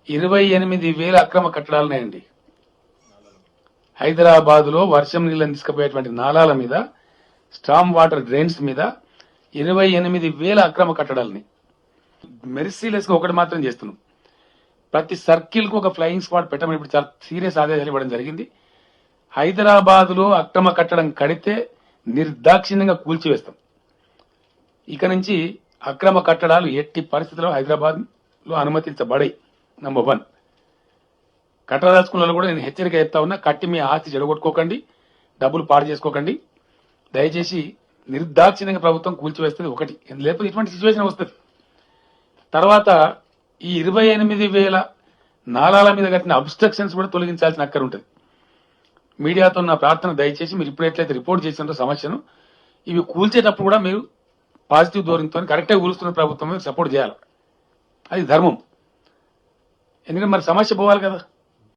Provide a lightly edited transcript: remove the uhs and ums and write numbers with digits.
28,000 అక్రమ కట్టడాలున్నాయండి. హైదరాబాద్ లో వర్షం నీళ్ళని తీసుకుపోయేటువంటి నాలాల మీద, స్టామ్ వాటర్ డ్రైన్స్ మీద 28,000 అక్రమ కట్టడాలని మెర్సీలెస్ గా ఒకటి మాత్రం చేస్తున్నాం. ప్రతి సర్కిల్ కు ఒక ఫ్లయింగ్ స్క్వాడ్ పెట్టమని ఇప్పుడు చాలా సీరియస్ ఆదేశాలు ఇవ్వడం జరిగింది. హైదరాబాద్ లో అక్రమ కట్టడం కడితే నిర్దాక్షిణ్యంగా కూల్చివేస్తాం. ఇక నుంచి అక్రమ కట్టడాలు ఎట్టి పరిస్థితుల్లో హైదరాబాద్ లో అనుమతించబడాయి. నంబర్ 1. కట్టదలుచుకున్న కూడా నేను హెచ్చరిక చెప్తా ఉన్నా, కట్టి మీ ఆస్తి చెడగొట్టుకోకండి, డబ్బులు పాడు చేసుకోకండి. దయచేసి నిర్దాక్షిణ్యంగా ప్రభుత్వం కూల్చివేస్తుంది ఒకటి, లేకపోతే ఇటువంటి సిచ్యువేషన్ వస్తుంది. తర్వాత ఈ 28,000 నాలాల మీద కట్టిన అబ్స్ట్రక్షన్స్ కూడా తొలగించాల్సిన అక్కర ఉంటుంది. మీడియాతో నా ప్రార్థన, దయచేసి మీరు ఇప్పుడు ఎట్లయితే రిపోర్ట్ చేసినారో సమస్యను, ఇవి కూల్చేటప్పుడు కూడా మీరు పాజిటివ్ ధోరణితో కరెక్ట్గా కూలుస్తున్న ప్రభుత్వం సపోర్ట్ చేయాలి. అది ధర్మం. ఎందుకంటే మరి సమస్య పోవాలి కదా.